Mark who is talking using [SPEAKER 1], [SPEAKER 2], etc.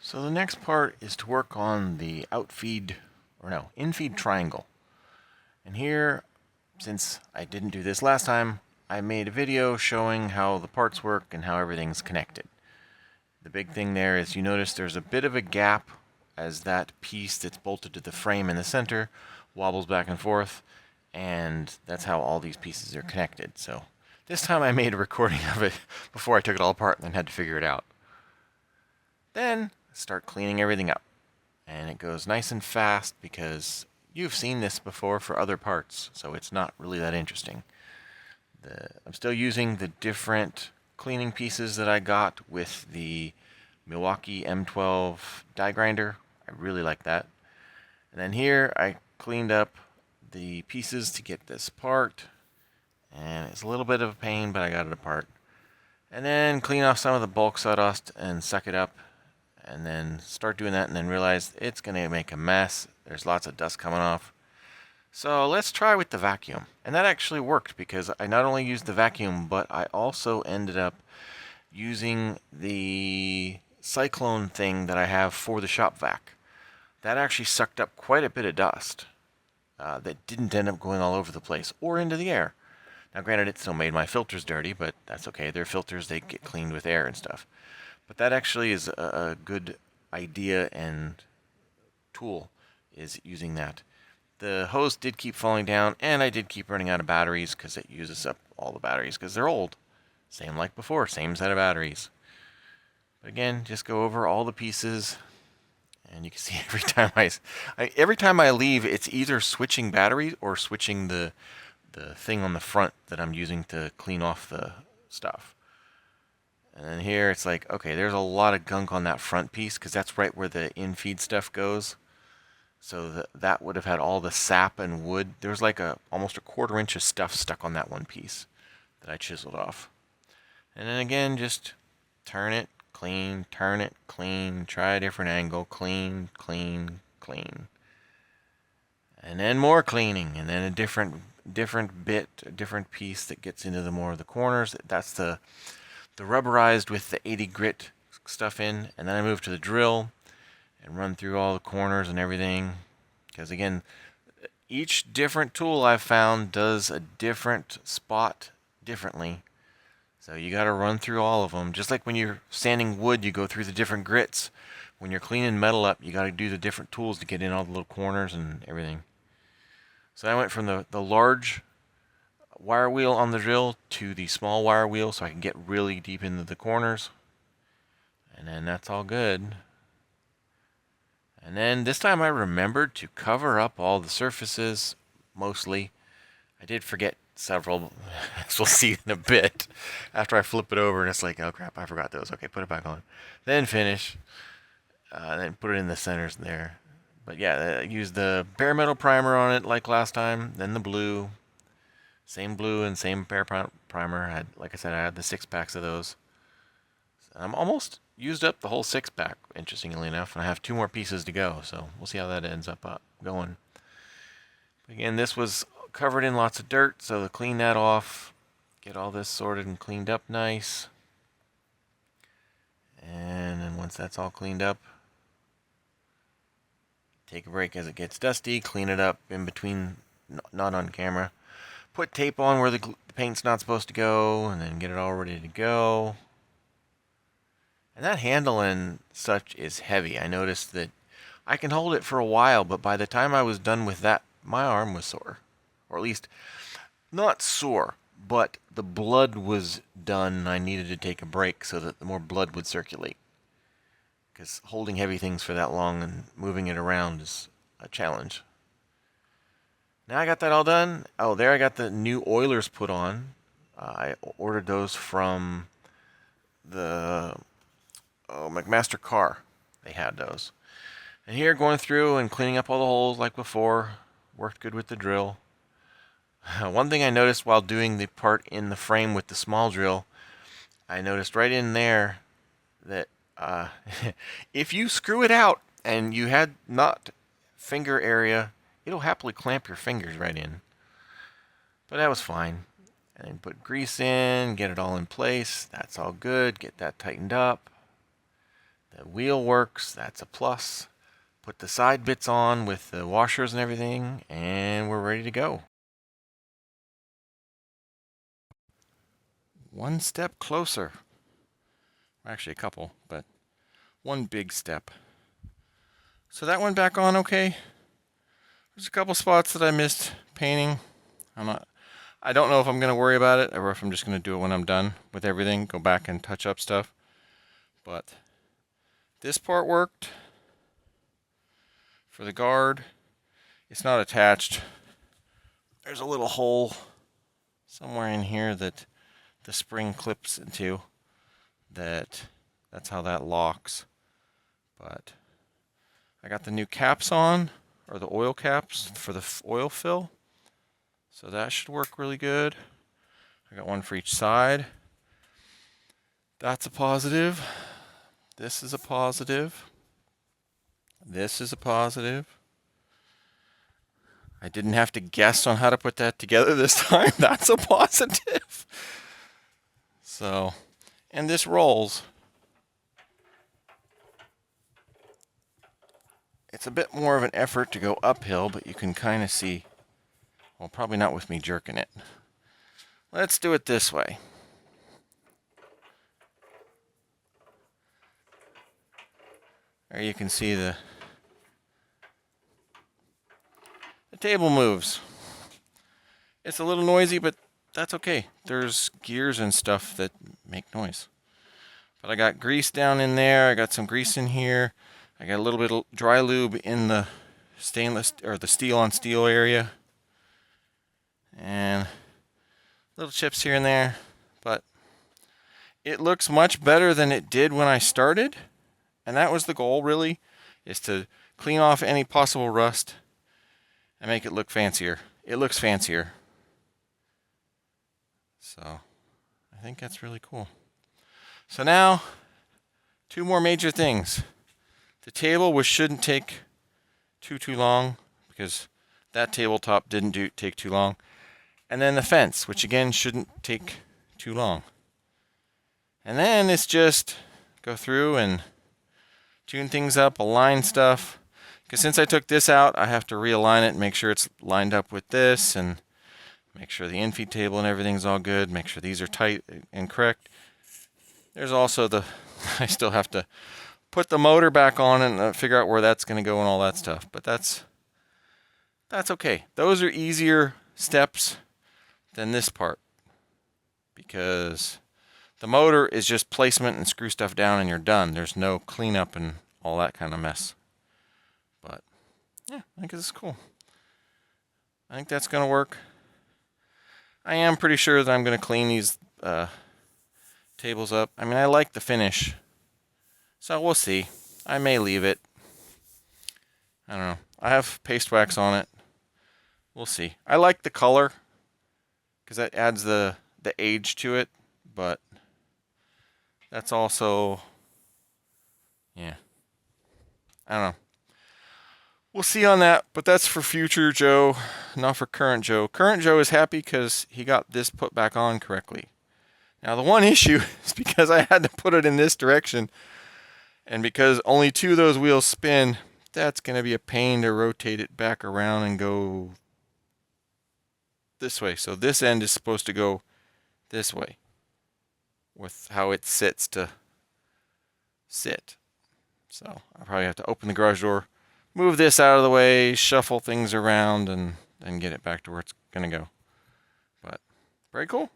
[SPEAKER 1] So the next part is to work on the infeed triangle. And here, since I didn't do this last time, I made a video showing how the parts work and how everything's connected. The big thing there is you notice there's a bit of a gap as that piece that's bolted to the frame in the center wobbles back and forth, and that's how all these pieces are connected. So this time I made a recording of it before I took it all apart and then had to figure it out. Then start cleaning everything up. And it goes nice and fast because you've seen this before for other parts, so it's not really that interesting. I'm still using the different cleaning pieces that I got with the Milwaukee M12 die grinder. I really like that. And then here I cleaned up the pieces to get this apart. And it's a little bit of a pain, but I got it apart. And then clean off some of the bulk sawdust and suck it up. And then start doing that and then realize it's going to make a mess. There's lots of dust coming off. So let's try with the vacuum. And that actually worked because I not only used the vacuum, but I also ended up using the cyclone thing that I have for the shopvac. That actually sucked up quite a bit of dust that didn't end up going all over the place or into the air. Now granted, it still made my filters dirty, but that's okay. They're filters, they get cleaned with air and stuff. But that actually is a good idea and tool, is using that. The hose did keep falling down, and I did keep running out of batteries because it uses up all the batteries because they're old. Same like before, same set of batteries. But again, just go over all the pieces, and you can see every time I leave, it's either switching batteries or switching the thing on the front that I'm using to clean off the stuff. And then here it's like, okay, there's a lot of gunk on that front piece because that's right where the infeed stuff goes. So that would have had all the sap and wood. There was like almost a 1/4 inch of stuff stuck on that one piece that I chiseled off. And then again, just turn it, clean, try a different angle, clean, clean, clean. And then more cleaning, and then a different piece that gets into the more of the corners. That's the rubberized with the 80 grit stuff in, and then I move to the drill and run through all the corners and everything, because again, each different tool I've found does a different spot differently, so you got to run through all of them. Just like when you're sanding wood, you go through the different grits. When you're cleaning metal up, you got to do the different tools to get in all the little corners and everything. So I went from the large wire wheel on the drill to the small wire wheel so I can get really deep into the corners. And then that's all good. And then this time I remembered to cover up all the surfaces, mostly. I did forget several, as we'll see in a bit, after I flip it over and it's like, oh crap, I forgot those. Okay, put it back on. Then finish. Then put it in the centers there. But yeah, I used the bare metal primer on it like last time, then the blue. Same blue and same bare primer. Like I said, I had the 6-packs of those. So I'm almost used up the whole 6-pack, interestingly enough, and I have 2 more pieces to go, so we'll see how that ends up going. Again, this was covered in lots of dirt, so to clean that off, get all this sorted and cleaned up nice. And then once that's all cleaned up, take a break as it gets dusty, clean it up in between, not on camera. Put tape on where the paint's not supposed to go, and then get it all ready to go. And that handle and such is heavy. I noticed that I can hold it for a while, but by the time I was done with that, my arm was sore. Or at least, not sore, but the blood was done, and I needed to take a break so that the more blood would circulate. Because holding heavy things for that long and moving it around is a challenge. Now I got that all done. Oh, there I got the new oilers put on. I ordered those from the McMaster car. They had those. And here going through and cleaning up all the holes like before. Worked good with the drill. One thing I noticed while doing the part in the frame with the small drill, I noticed right in there that if you screw it out and you had not finger area, it'll happily clamp your fingers right in. But that was fine. And then put grease in, get it all in place. That's all good. Get that tightened up. The wheel works, that's a plus. Put the side bits on with the washers and everything, and we're ready to go. One step closer. Actually a couple, but one big step. So that went back on okay. There's a couple spots that I missed painting. I don't know if I'm going to worry about it or if I'm just going to do it when I'm done with everything, go back and touch up stuff. But this part worked. For the guard, it's not attached. There's a little hole somewhere in here that the spring clips into. That's how that locks. But I got the new caps on, or the oil caps for the oil fill. So that should work really good. I got one for each side. That's a positive. This is a positive. This is a positive. I didn't have to guess on how to put that together this time. That's a positive. So, and this rolls. It's a bit more of an effort to go uphill, but you can kind of see, well, probably not with me jerking it. Let's do it this way. There you can see the table moves. It's a little noisy, but that's okay. There's gears and stuff that make noise. But I got grease down in there. I got some grease in here. I got a little bit of dry lube in the stainless or the steel on steel area. And little chips here and there. But it looks much better than it did when I started. And that was the goal, really, is to clean off any possible rust and make it look fancier. It looks fancier. So, I think that's really cool. So now, two more major things. The table, which shouldn't take too long, because that tabletop didn't take too long. And then the fence, which again shouldn't take too long. And then it's just go through and tune things up, align stuff. Because since I took this out, I have to realign it and make sure it's lined up with this and make sure the infeed table and everything's all good. Make sure these are tight and correct. There's also I still have to put the motor back on and figure out where that's going to go and all that stuff. But that's okay. Those are easier steps than this part. Because the motor is just placement and screw stuff down and you're done. There's no cleanup and all that kind of mess. But, yeah, I think this is cool. I think that's going to work. I am pretty sure that I'm going to clean these tables up. I mean, I like the finish. So we'll see. I may leave it. I don't know. I have paste wax on it. We'll see. I like the color because that adds the age to it. But that's also, yeah. I don't know. We'll see on that, but that's for future Joe, not for current Joe. Current Joe is happy because he got this put back on correctly. Now, the one issue is because I had to put it in this direction, and because only two of those wheels spin, that's going to be a pain to rotate it back around and go this way. So this end is supposed to go this way with how it sits to sit. So I'll probably have to open the garage door, move this out of the way, shuffle things around, and then get it back to where it's going to go. But very cool.